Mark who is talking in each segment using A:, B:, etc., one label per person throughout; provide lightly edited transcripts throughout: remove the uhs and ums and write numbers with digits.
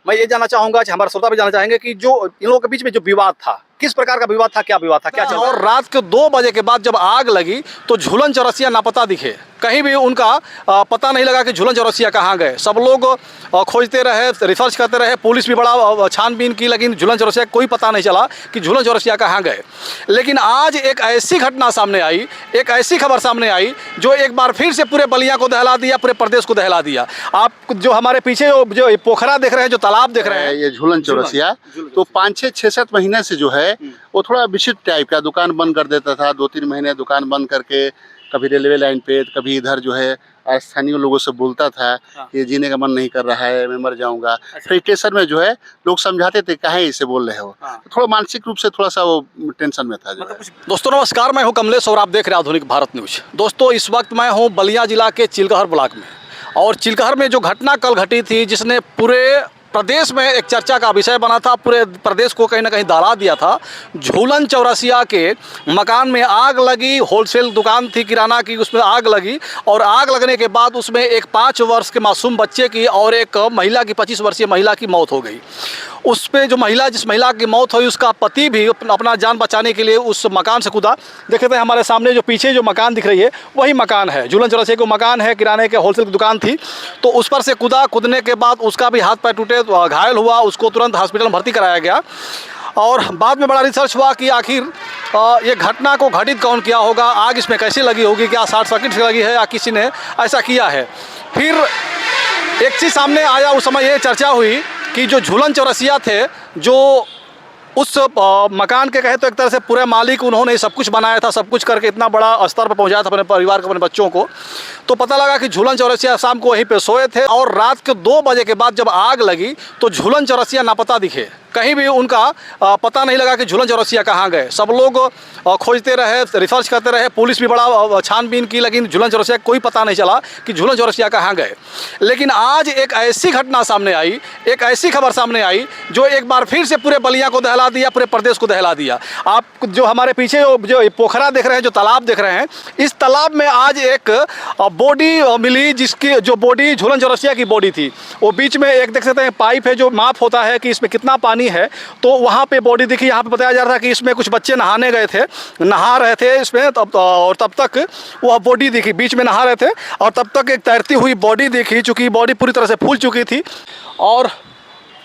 A: मैं ये जानना चाहूंगा, हमारे श्रोता भी जानना चाहेंगे कि जो इन लोगों के बीच में जो विवाद था, किस प्रकार का विवाद था, क्या विवाद था, क्या चल रहा? और रात के 2 बजे के बाद जब आग लगी तो झूलन चौरसिया नापता दिखे, कहीं भी उनका पता नहीं लगा कि झूलन चौरसिया कहाँ गए। सब लोग खोजते रहे, रिसर्च करते रहे, पुलिस भी बड़ा छानबीन की, लेकिन झूलन चौरसिया कोई पता नहीं चला कि झूलन चौरसिया कहाँ गए। लेकिन आज एक ऐसी घटना सामने आई, एक ऐसी खबर सामने आई जो एक बार फिर से पूरे बलिया को दहला दिया, पूरे प्रदेश को दहला दिया। आप जो हमारे पीछे जो पोखरा देख रहे हैं, जो तालाब देख रहे हैं,
B: ये झूलन चौरसिया तो 5-6 महीने से जो है वो थोड़ा विचित्र टाइप का, दुकान बंद कर देता था। 2-3 महीने दुकान बंद करके कभी रेलवे लाइन पे, कभी इधर जो है स्थानीय लोगों से बोलता था कि जीने का मन नहीं कर रहा है, मैं मर जाऊंगा। फिर स्टेशन में जो है लोग समझाते थे काहे इसे बोल रहे हो, थोड़ा मानसिक रूप से थोड़ा सा वो टेंशन में था।
A: दोस्तों नमस्कार, मैं हूं कमलेश और आप देख रहे हैं आधुनिक भारत न्यूज। दोस्तों इस वक्त मैं हूं बलिया जिला के चिलकहर ब्लॉक में, और चिलकहर में जो घटना कल घटी थी, जिसने पूरे प्रदेश में एक चर्चा का विषय बना था, पूरे प्रदेश को कहीं ना कहीं दहला दिया था। झूलन चौरसिया के मकान में आग लगी, होलसेल दुकान थी किराना की, उसमें आग लगी, और आग लगने के बाद उसमें एक 5 वर्ष के मासूम बच्चे की और एक महिला की 25 वर्षीय महिला की मौत हो गई। उस पर जो महिला, जिस महिला की मौत हुई, उसका पति भी अपना जान बचाने के लिए उस मकान से कूदा। देख रहे हैं हमारे सामने जो पीछे जो मकान दिख रही है वही मकान है, झूलन चौरसिया को मकान है, किराने के होलसेल की दुकान थी, तो उस पर से कूदा। कूदने के बाद उसका भी हाथ पैर टूटे, घायल हुआ, उसको तुरंत हॉस्पिटल में भर्ती कराया गया। और बाद में बड़ा रिसर्च हुआ कि आखिर ये घटना को घटित कौन किया होगा, आग इसमें कैसे लगी होगी, क्या शॉर्ट सर्किट से लगी है या किसी ने ऐसा किया है। फिर एक चीज़ सामने आया, उस समय ये चर्चा हुई कि जो झूलन चौरसिया थे, जो उस मकान के कहे तो एक तरह से पूरे मालिक, उन्होंने सब कुछ बनाया था, सब कुछ करके इतना बड़ा स्तर पर पहुंचाया था अपने परिवार को, अपने बच्चों को। तो पता लगा कि झूलन चौरसिया शाम को वहीं पे सोए थे, और रात के 2 बजे के बाद जब आग लगी तो झूलन चौरसिया नापता दिखे, कहीं भी उनका पता नहीं लगा कि झूलन चौरसिया कहाँ गए। सब लोग खोजते रहे, रिसर्च करते रहे, पुलिस भी बड़ा छानबीन की, लेकिन झूलन चौरसिया कोई पता नहीं चला कि झूलन चौरसिया कहाँ गए। लेकिन आज एक ऐसी घटना सामने आई, एक ऐसी खबर सामने आई जो एक बार फिर से पूरे बलिया को दहला दिया, पूरे प्रदेश को दहला दिया। आप जो हमारे पीछे जो पोखरा देख रहे हैं, जो तालाब देख रहे हैं, इस तालाब में आज एक बॉडी मिली, जिसकी जो बॉडी झूलन चौरसिया की बॉडी थी। वो बीच में एक देख सकते हैं पाइप है जो माप होता है कि इसमें कितना पानी है, तो वहाँ पे बॉडी दिखी। यहाँ पे बताया जा रहा था कि इसमें कुछ बच्चे नहाने गए थे, नहा रहे थे इसमें, और तब तक वह बॉडी दिखी, बीच में नहा रहे थे, और तब तक एक तैरती हुई बॉडी दिखी, चूँकि बॉडी पूरी तरह से फूल चुकी थी, और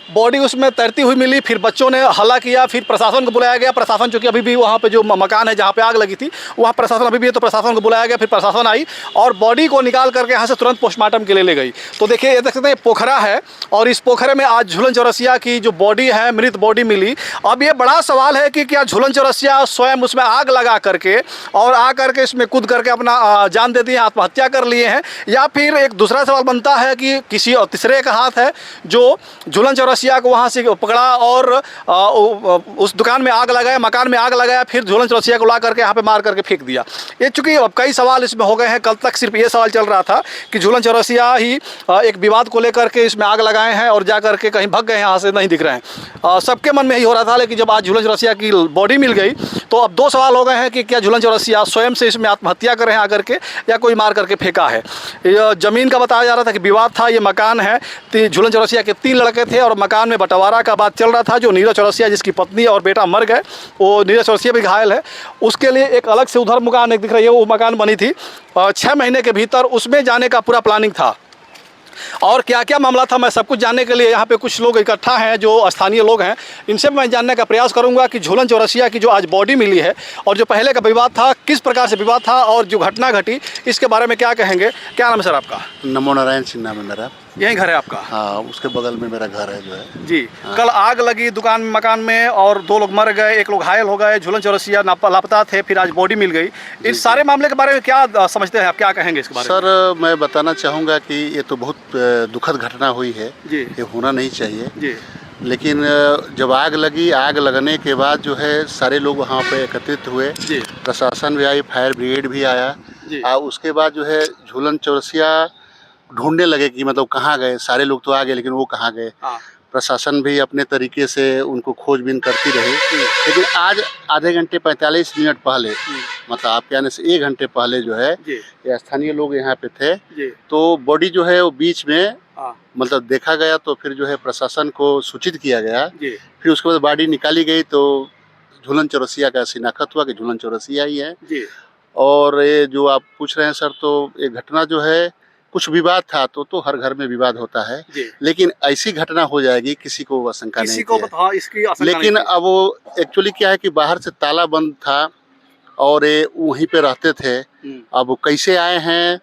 A: बॉडी उसमें तैरती हुई मिली। फिर बच्चों ने हल्ला किया, फिर प्रशासन को बुलाया गया। प्रशासन चूँकि अभी भी वहाँ पे जो मकान है जहाँ पे आग लगी थी वहाँ प्रशासन अभी भी है, तो प्रशासन को बुलाया गया। फिर प्रशासन आई और बॉडी को निकाल करके यहाँ से तुरंत पोस्टमार्टम के लिए ले गई। तो देखिए, ये देख सकते हैं पोखरा है, और इस पोखरे में आज झूलन चौरसिया की जो बॉडी है, मृत बॉडी मिली। अब ये बड़ा सवाल है कि क्या झूलन चौरसिया स्वयं उसमें आग लगा करके और आ करके इसमें कूद करके अपना जान दे दिए, आत्महत्या कर लिए हैं, या फिर एक दूसरा सवाल बनता है कि किसी और तीसरे का हाथ है जो झूलन चौरसिया को वहाँ से पकड़ा और उस दुकान में आग लगाया, मकान में आग लगाया, फिर झूलन चौरसिया को ला करके यहाँ पे मार करके फेंक दिया। ये चूँकि अब कई सवाल इसमें हो गए हैं। कल तक सिर्फ ये सवाल चल रहा था कि झूलन चौरसिया ही एक विवाद को लेकर के इसमें आग लगाए हैं और जा करके कहीं भग गए, यहाँ से नहीं दिख रहे हैं। सबके मन में यही हो रहा था, लेकिन जब आज झूलन चौरसिया की बॉडी मिल गई तो अब 2 सवाल हो गए हैं कि क्या झूलन चौरसिया स्वयं से इसमें आत्महत्या करें आकर के, या कोई मार करके फेंका है। ज़मीन का बताया जा रहा था कि विवाद था, ये मकान है, झूलन चौरसिया के 3 लड़के थे और मकान में बंटवारा का बात चल रहा था। जो नीरज चौरसिया, जिसकी पत्नी और बेटा मर गए, वो नीरज चौरसिया भी घायल है, उसके लिए एक अलग से उधर मकान एक दिख रही है, वो मकान बनी थी 6 महीने के भीतर, उसमें जाने का पूरा प्लानिंग था। और क्या क्या मामला था, मैं सब कुछ जानने के लिए यहाँ पे कुछ लोग इकट्ठा हैं जो स्थानीय लोग हैं, इनसे मैं जानने का प्रयास करूँगा कि झूलन चौरसिया की जो आज बॉडी मिली है और जो पहले का विवाद था, किस प्रकार से विवाद था और जो घटना घटी, इसके बारे में क्या कहेंगे। क्या नाम है सर आपका?
B: नमो नारायण सिंह नाम है मेरा।
A: यही घर है आपका?
B: हाँ, उसके बगल में मेरा घर है जो है
A: जी। हाँ। कल आग लगी दुकान में, मकान में, और 2 लोग मर गए, 1 लोग घायल हो गए, झूलन चौरसिया लापता थे, फिर आज बॉडी मिल गई। इस सारे मामले के बारे में क्या समझते हैं आप, क्या कहेंगे इसके बारे में?
B: सर, मैं बताना चाहूँगा कि ये तो बहुत दुखद घटना हुई है जी। ये होना नहीं चाहिए जी। लेकिन जब आग लगी, आग लगने के बाद जो है सारे लोग वहाँ पे एकत्रित हुए, प्रशासन भी आई, फायर ब्रिगेड भी आया, उसके बाद जो है झूलन चौरसिया ढूंढने लगे कि मतलब कहाँ गए। सारे लोग तो आ गए, लेकिन वो कहाँ गए। प्रशासन भी अपने तरीके से उनको खोजबीन करती रही, लेकिन आज आधे घंटे 45 मिनट पहले, मतलब आपके आने से 1 घंटे पहले जो है ये स्थानीय लोग यहाँ पे थे, तो बॉडी जो है वो बीच में मतलब देखा गया, तो फिर जो है प्रशासन को सूचित किया गया। फिर उसके बाद बॉडी निकाली गई तो झूलन चौरसिया का शिनाख्त हुआ कि झूलन चौरसिया ही है। और ये जो आप पूछ रहे हैं सर, तो ये घटना जो है कुछ विवाद था, तो हर घर में विवाद होता है, लेकिन ऐसी घटना हो जाएगी किसी को आशंका नहीं थी। लेकिन अब वो एक्चुअली क्या है कि बाहर से ताला बंद था और ये वहीं पे रहते थे। अब कैसे आए हैं,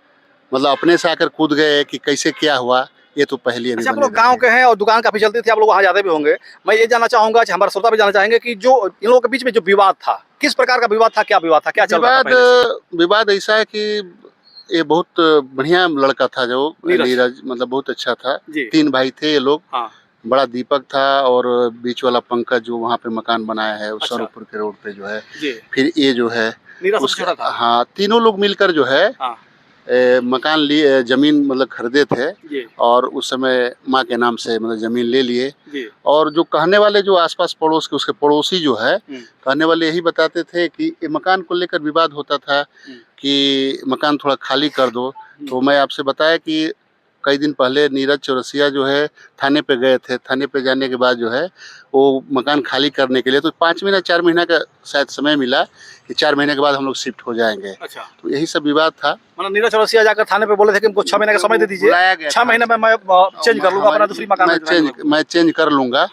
B: मतलब अपने से आकर कूद गए कि कैसे क्या हुआ, ये तो पहले
A: अच्छा, आप लोग गांव के हैं और दुकान काफी चलती थी, आप लोग वहाँ जाते भी होंगे। मैं ये जानना चाहूंगा, हमारे श्रोता भी जानना चाहेंगे कि जो इन लोगों के बीच में जो विवाद था, किस प्रकार का विवाद था, क्या विवाद था, क्या चल रहा था?
B: विवाद ऐसा है कि ये बहुत बढ़िया लड़का था जो नीरज, मतलब बहुत अच्छा था। 3 भाई थे ये लोग। बड़ा दीपक था और बीच वाला पंकज जो वहाँ पे मकान बनाया है उस सरोपुर के रोड पे जो है। फिर ये जो है उसका, हाँ, तीनों लोग मिलकर जो है मकान लिए, जमीन मतलब खरीदे थे और उस समय माँ के नाम से मतलब जमीन ले लिए। और जो कहने वाले जो आसपास पड़ोस के उसके पड़ोसी जो है, कहने वाले यही बताते थे कि ये मकान को लेकर विवाद होता था कि मकान थोड़ा खाली कर दो। तो मैं आपसे बताया कि कई दिन पहले नीरज चौरसिया जो है थाने पे गए थे। थाने पे जाने के बाद जो है वो मकान खाली करने के लिए तो 5 महीना 4 महीना का शायद समय मिला कि 4 महीने के बाद हम लोग शिफ्ट हो जाएंगे। अच्छा। तो यही सब विवाद था।
A: मतलब नीरज चौरसिया जाकर थाने पे बोले थे कि हमको 6 महीने का समय दे दीजिए, 6 महीने में मैं चेंज कर लूंगा अपना दूसरी मकान,
B: मैं चेंज कर लूंगा।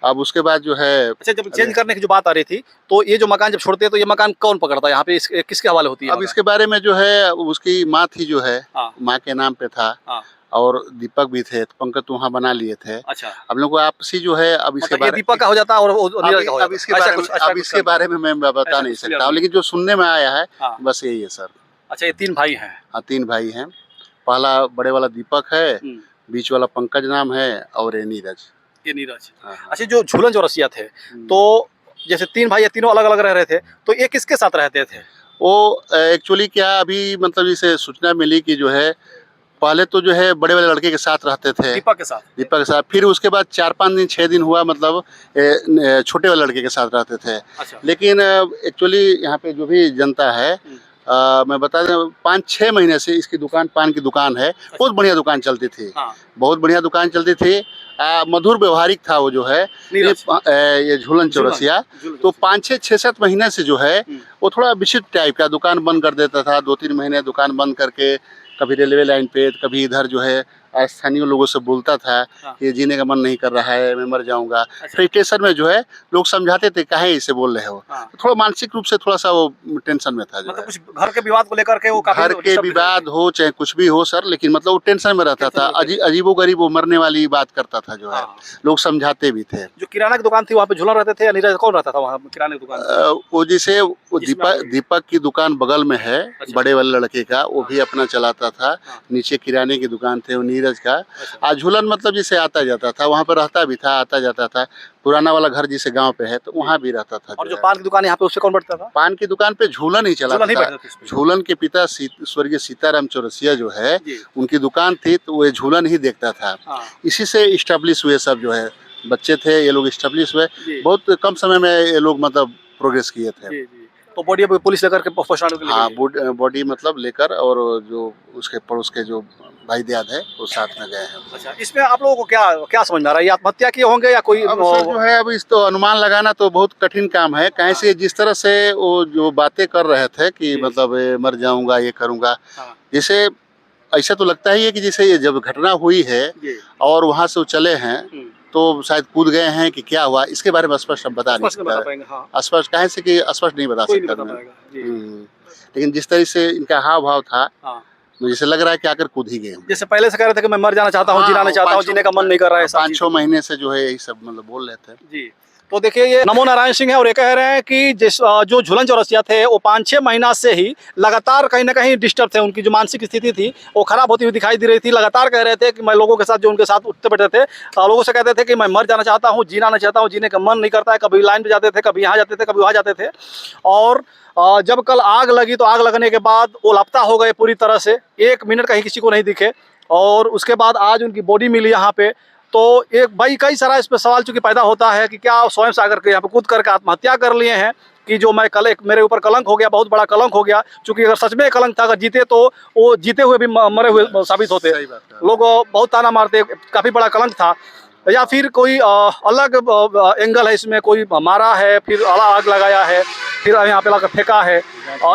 B: अब उसके बाद जो है,
A: अच्छा, जब चेंज करने की जो बात आ रही थी, तो ये जो मकान जब छोड़ते हैं तो ये मकान कौन पकड़ता है यहाँ पे, किसके हवाले होती है?
B: अब इसके बारे में जो है उसकी माँ थी जो है, माँ के नाम पे था और दीपक भी थे, तो पंकज तो वहाँ बना लिए थे। अच्छा। अब लोग आपसी जो है, अब इसके बारे में
A: दीपक का हो जाता है और
B: अब इसके बारे में मैं बता नहीं सकता हूँ, लेकिन जो सुनने में आया है बस यही है सर।
A: अच्छा, ये 3 भाई हैं?
B: हाँ, 3 भाई हैं। पहला बड़े वाला दीपक है, बीच वाला पंकज नाम है और ये नीरज। अच्छा, जो झूलन चौरसिया थे, तो जैसे 3 भाई, ये तीनों अलग अलग रह रहे थे, तो ये किसके साथ रहते थे? वो एक्चुअली क्या अभी मतलब इसे सूचना मिली कि जो है पहले तो जो है बड़े वाले लड़के के साथ रहते थे,
A: दीपक के साथ। फिर
B: उसके बाद 4-5 दिन 6 दिन हुआ मतलब छोटे वाले लड़के के साथ रहते थे। अच्छा। लेकिन एक्चुअली यहाँ पे जो भी जनता है, मैं बता दें 5-6 महीने से इसकी दुकान, पान की दुकान है। अच्छा। बहुत बढ़िया दुकान चलती थी। बहुत बढ़िया दुकान चलती थी। मधुर व्यवहारिक था वो जो है ये झूलन चौरसिया। तो 5-6-7 महीने से जो है वो थोड़ा विचित्र टाइप का दुकान बंद कर देता था। 2-3 महीने दुकान बंद करके कभी रेलवे लाइन पे, कभी इधर जो है स्थानीय लोगों से बोलता था कि जीने का मन नहीं कर रहा है, मैं मर जाऊंगा। फिर स्टेशन में जो है लोग समझाते थे काहे इसे बोल रहे हो। थोड़ा मानसिक रूप से थोड़ा सा वो टेंशन में था।
A: मतलब कुछ घर के विवाद को लेकर के वो
B: घर के विवाद हो चाहे कुछ भी हो सर, लेकिन मतलब वो टेंशन में रहता था। अजीबो गरीब वो मरने वाली बात करता था जो है। लोग समझाते भी थे।
A: जो किराना की दुकान थी वहाँ पे झूलन रहते थे या नीरज कौन रहता था वहाँ किराने की दुकान?
B: वो जैसे दीपक की दुकान बगल में है, बड़े वाले लड़के का, वो भी अपना चलाता था। नीचे किराने की दुकान थे वो नीरज का। झूलन मतलब जिसे आता जाता था, वहाँ पर रहता भी था, आता जाता था। पुराना वाला घर जिसे गांव पे है तो वहाँ भी रहता था।
A: और जो पान की दुकान यहाँ पे उससे कौन बैठता था?
B: पान की दुकान पे झूलन ही चलाता था। झूलन के पिता स्वर्गीय सीताराम चौरसिया जो है, उनकी दुकान थी तो वो झूलन ही देखता था। इसी से इस्टेब्लिश हुए सब जो है बच्चे थे, ये लोग इस्टेब्लिश हुए। बहुत कम समय में ये लोग मतलब प्रोग्रेस किए थे।
A: तो बॉडी पुलिस लेकर के पोस्टमार्टम के लिए?
B: हाँ, बॉडी मतलब लेकर, और जो उसके पड़ोस के जो भाई दियाद है वो साथ में गए हैं।
A: अच्छा, इसमें आप लोगों को क्या समझ में आ रहा है? ये आत्महत्या किए होंगे या कोई?
B: अब सर जो है, अब इस तो अनुमान लगाना तो बहुत कठिन काम है। कहीं से जिस तरह से वो जो बातें कर रहे थे कि मतलब मर जाऊंगा, ये करूंगा, जैसे ऐसा तो लगता ही है कि जैसे ये जब घटना हुई है और वहाँ से वो चले हैं तो शायद कूद गए हैं कि क्या हुआ, इसके बारे में स्पष्ट हम बता नहीं सकते। स्पष्ट कहे से कि स्पष्ट नहीं बता सकता। लेकिन जिस तरह से इनका हाव भाव था, मुझे लग रहा है कि आकर कूद ही गए।
A: जैसे पहले से कह रहे थे कि मैं मर जाना चाहता हूँ, जीना नहीं चाहता हूँ, जीने का मन नहीं कर रहा है।
B: 5-6 महीने से जो है यही सब मतलब बोल रहे थे
A: जी। तो देखिए, ये नमो नारायण सिंह है और ये कह रहे हैं कि जो झूलन चौरसिया थे वो 5-6 महीना से ही लगातार कहीं ना कहीं डिस्टर्ब थे। उनकी जो मानसिक स्थिति थी वो खराब होती हुई दिखाई दे रही थी। लगातार कह रहे थे कि मैं लोगों के साथ, जो उनके साथ उठते बैठे थे, लोगों से कहते थे कि मैं मर जाना चाहता हूँ, जीना नहीं चाहता हूँ, जीने का मन नहीं करता है। कभी लाइन पे जाते थे, कभी यहाँ जाते थे, कभी वहाँ जाते थे। और जब कल आग लगी तो आग लगने के बाद वो लापता हो गए पूरी तरह से, 1 मिनट कहीं किसी को नहीं दिखे। और उसके बाद आज उनकी बॉडी मिली यहाँ पे। तो एक भाई कई सारा इस पर सवाल चूंकि पैदा होता है कि क्या स्वयं से आकर के यहाँ पे कूद करके आत्महत्या कर लिए हैं कि जो मैं कल मेरे ऊपर कलंक हो गया, बहुत बड़ा कलंक हो गया। चूंकि अगर सच में कलंक था, अगर जीते तो वो जीते हुए भी मरे हुए साबित होते।
B: सही बात है।
A: लोग बहुत ताना मारते, काफ़ी बड़ा कलंक था। या फिर कोई अलग एंगल है इसमें, कोई मारा है फिर आग लगाया है फिर यहाँ पे लाकर फेंका है,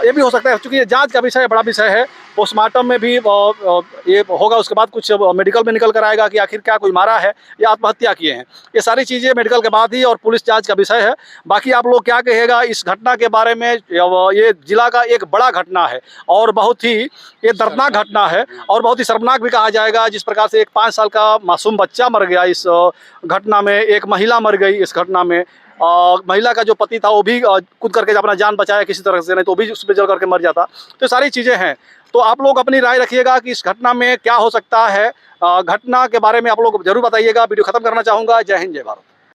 A: ये भी हो सकता है। चूँकि ये जांच का विषय बड़ा विषय है, पोस्टमार्टम में भी ये होगा, उसके बाद कुछ मेडिकल में निकल कर आएगा कि आखिर क्या कोई मारा है या आत्महत्या किए हैं। ये सारी चीज़ें मेडिकल के बाद ही और पुलिस जांच का विषय है। बाकी आप लोग क्या कहेगा इस घटना के बारे में? ये जिला का एक बड़ा घटना है और बहुत ही ये दर्दनाक घटना है और बहुत ही शर्मनाक भी कहा जाएगा। जिस प्रकार से एक 5 साल का मासूम बच्चा मर गया इस घटना में, एक महिला मर गई इस घटना में, महिला का जो पति था वो भी कूद करके अपना जान बचाया किसी तरह से, नहीं तो भी उस पर जल करके मर जाता। तो सारी चीज़ें हैं। तो आप लोग अपनी राय रखिएगा कि इस घटना में क्या हो सकता है। घटना के बारे में आप लोग जरूर बताइएगा। वीडियो खत्म करना चाहूँगा। जय हिंद, जय भारत।